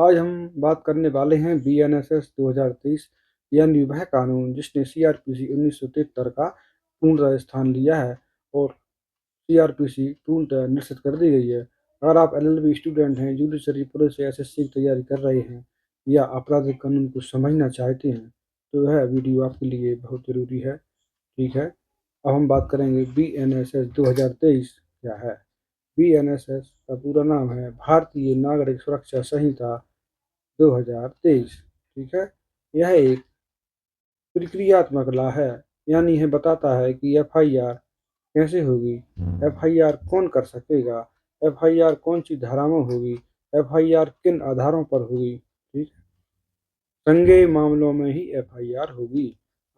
आज हम बात करने वाले हैं बीएनएसएस 2023 यानी वह कानून जिसने सीआरपीसी 1973 का पूर्ण स्थान लिया है और सीआरपीसी पूर्णतः निश्चित कर दी गई है। अगर आप एलएलबी स्टूडेंट हैं, जुडिशरी, पुलिस या एसएससी की तैयारी कर रहे हैं या आपराधिक कानून को समझना चाहते हैं तो यह वीडियो आपके लिए बहुत ज़रूरी है। ठीक है, अब हम बात करेंगे बीएनएसएस 2023 क्या है। बीएनएसएस का पूरा नाम है भारतीय नागरिक सुरक्षा संहिता 2023। ठीक है, यह एक प्रक्रियात्मक लॉ है, यानी यह बताता है कि एफआईआर कैसे होगी, एफआईआर कौन कर सकेगा, एफआईआर कौन सी धारा में होगी, एफआईआर किन आधारों पर होगी। ठीक, संज्ञेय मामलों में ही एफआईआर होगी,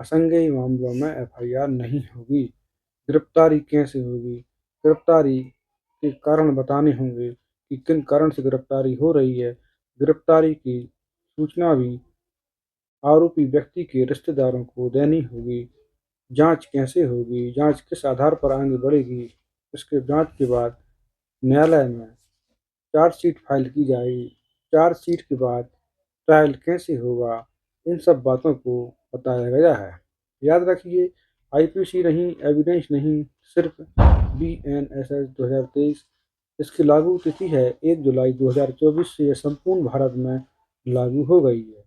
असंज्ञेय मामलों में एफआईआर नहीं होगी। गिरफ्तारी कैसे होगी, गिरफ्तारी के कारण बताने होंगे कि किन कारण से गिरफ्तारी हो रही है। गिरफ्तारी की सूचना भी आरोपी व्यक्ति के रिश्तेदारों को देनी होगी। जांच कैसे होगी, जांच किस आधार पर आगे बढ़ेगी, इसके जांच के बाद न्यायालय में चार्जशीट फाइल की जाएगी। चार्जशीट के बाद ट्रायल कैसे होगा, इन सब बातों को बताया गया है। याद रखिए, आईपीसी नहीं, एविडेंस नहीं, सिर्फ बीएनएसएस 2023। इसकी लागू तिथि है 1 जुलाई 2024 से यह संपूर्ण भारत में लागू हो गई है।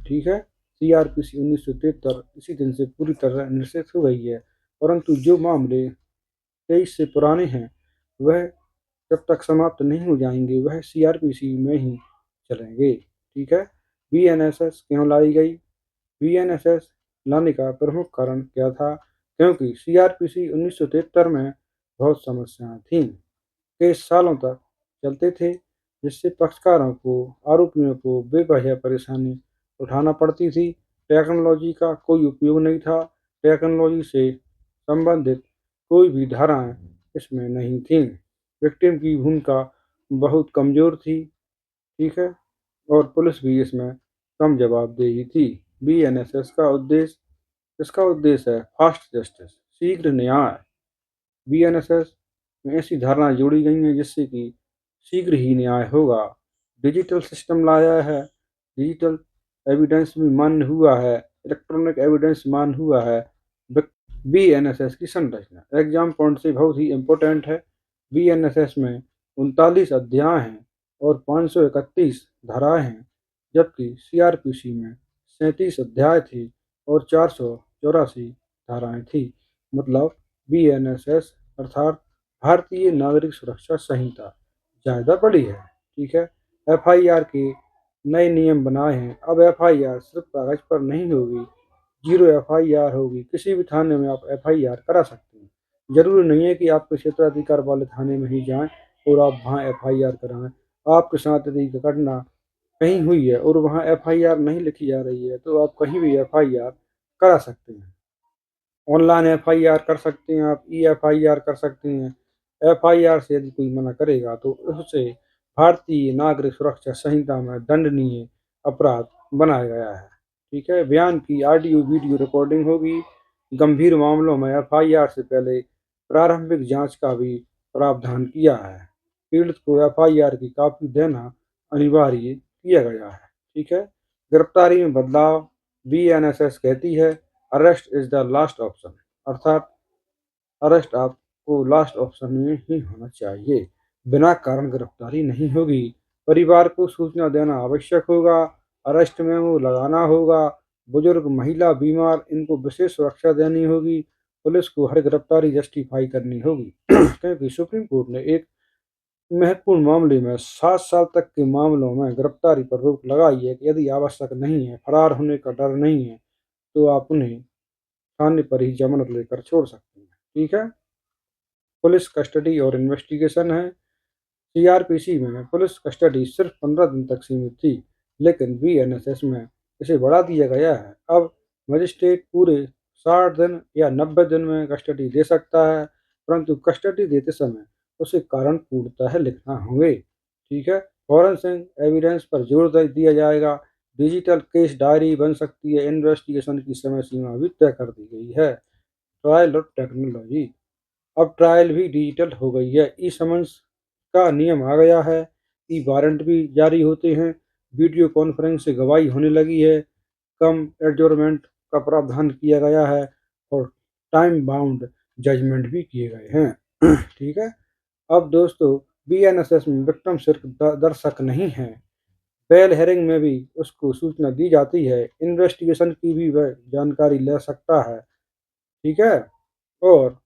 ठीक है, सीआरपीसी 1973 इसी दिन से पूरी तरह निश्चित हो गई है, परंतु जो मामले 23 से पुराने हैं वह जब तक समाप्त नहीं हो जाएंगे वह सीआरपीसी में ही चलेंगे। ठीक है, बीएनएसएस क्यों लाई गई? बीएनएसएस लाने का प्रमुख कारण क्या था? क्योंकि सीआरपीसी 1973 में बहुत समस्याएं थीं। केस सालों तक चलते थे, जिससे पक्षकारों को, आरोपियों को बेवजह परेशानी उठाना पड़ती थी। टेक्नोलॉजी का कोई उपयोग नहीं था, टेक्नोलॉजी से संबंधित कोई भी धाराएं इसमें नहीं थीं। विक्टिम की भूमिका बहुत कमज़ोर थी। ठीक है, और पुलिस भी इसमें कम जवाबदेही थी। बीएनएसएस का उद्देश्य, इसका उद्देश्य है फास्ट जस्टिस, शीघ्र न्याय। बीएनएसएस में ऐसी धारणाएं जोड़ी गई हैं जिससे कि शीघ्र ही न्याय होगा। डिजिटल सिस्टम लाया है, डिजिटल एविडेंस भी मान्य हुआ है, इलेक्ट्रॉनिक एविडेंस मान्य हुआ है। बीएनएसएस की संरचना एग्जाम पॉइंट से बहुत ही इम्पोर्टेंट है। बीएनएसएस में 39 अध्याय हैं और 531 धाराएं हैं, जबकि सीआरपीसी में 37 अध्याय थे और 484 धाराएं थी। मतलब बीएनएसएस अर्थात भारतीय नागरिक सुरक्षा संहिता ज़्यादा बड़ी है। ठीक है, एफआईआर के नए नियम बनाए हैं। अब एफआईआर सिर्फ कागज पर नहीं होगी, 0 एफआईआर होगी। किसी भी थाने में आप एफआईआर करा सकते हैं। जरूरी नहीं है कि आपके क्षेत्राधिकार वाले थाने में ही जाएं और आप वहां एफआईआर कराएं। आपके साथ यदि घटना कहीं हुई है और वहां एफआईआर नहीं लिखी जा रही है तो आप कहीं भी एफआईआर करा सकते हैं। ऑनलाइन एफआईआर कर सकते हैं, आप ई एफआईआर कर सकते हैं। एफआईआर से यदि कोई मना करेगा तो उसे भारतीय नागरिक सुरक्षा संहिता में दंडनीय अपराध बनाया गया है। ठीक है, बयान की ऑडियो वीडियो रिकॉर्डिंग होगी। गंभीर मामलों में एफआईआर से पहले प्रारंभिक जांच का भी प्रावधान किया है। पीड़ित को एफआईआर की कॉपी देना अनिवार्य किया गया है। ठीक है, गिरफ्तारी में बदलाव। बीएनएसएस कहती है arrest is the last option, अर्थात अरेस्ट आपको लास्ट ऑप्शन में ही होना चाहिए। बिना कारण गिरफ्तारी नहीं होगी। परिवार को सूचना देना आवश्यक होगा। अरेस्ट मेमो लगाना होगा। बुजुर्ग, महिला, बीमार, इनको विशेष सुरक्षा देनी होगी। पुलिस को हर गिरफ्तारी जस्टिफाई करनी होगी क्योंकि सुप्रीम कोर्ट ने एक महत्वपूर्ण मामले में 7 साल तक के मामलों में गिरफ्तारी पर रोक लगाई है कि यदि आवश्यक नहीं है, फरार होने का डर नहीं है, तो आप उन्हें थाने पर ही जमानत लेकर छोड़ सकते हैं। ठीक है, पुलिस कस्टडी और इन्वेस्टिगेशन है। सीआरपीसी में पुलिस कस्टडी सिर्फ 15 दिन तक सीमित थी, लेकिन बीएनएसएस में इसे बढ़ा दिया गया है। अब मजिस्ट्रेट पूरे 60 दिन या 90 दिन में कस्टडी दे सकता है, परंतु कस्टडी देते समय उसे कारण पूर्णतः लिखना होंगे। ठीक है, फॉरेंसिक एविडेंस पर जोर दिया जाएगा। डिजिटल केस डायरी बन सकती है। इन्वेस्टिगेशन की समय सीमा भी तय कर दी गई है। ट्रायल और टेक्नोलॉजी, अब ट्रायल भी डिजिटल हो गई है। ई समन्स का नियम आ गया है। ई वारंट भी जारी होते हैं। वीडियो कॉन्फ्रेंस से गवाही होने लगी है, कम एडजोर्नमेंट का प्रावधान किया गया है और टाइम बाउंड जजमेंट भी किए गए हैं। ठीक है। अब दोस्तों, बीएनएसएस में विक्टिम सिर्फ दर्शक नहीं है, बेल हेयरिंग में भी उसको सूचना दी जाती है, इन्वेस्टिगेशन की भी वह जानकारी ले सकता है। ठीक है। और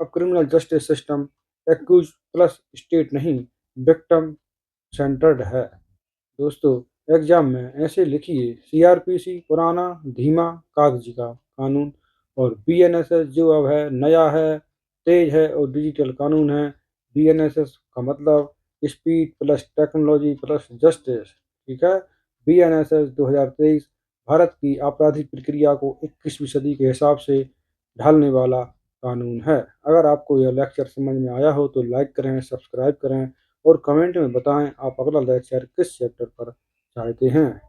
अब criminal justice system accuse plus state नहीं, विक्टिम सेंटर्ड है। दोस्तों, एग्जाम में ऐसे लिखिए, सीआरपीसी पुराना धीमा कागजी का कानून और बीएनएसएस जो अब है नया है, तेज है और डिजिटल कानून है। बीएनएसएस का मतलब speed plus technology plus justice. ठीक है। बीएनएसएस 2023 भारत की आपराधिक प्रक्रिया को 21वीं सदी के हिसाब से ढालने वाला कानून है। अगर आपको यह लेक्चर समझ में आया हो तो लाइक करें, सब्सक्राइब करें और कमेंट में बताएं आप अगला लेक्चर किस चैप्टर पर चाहते हैं।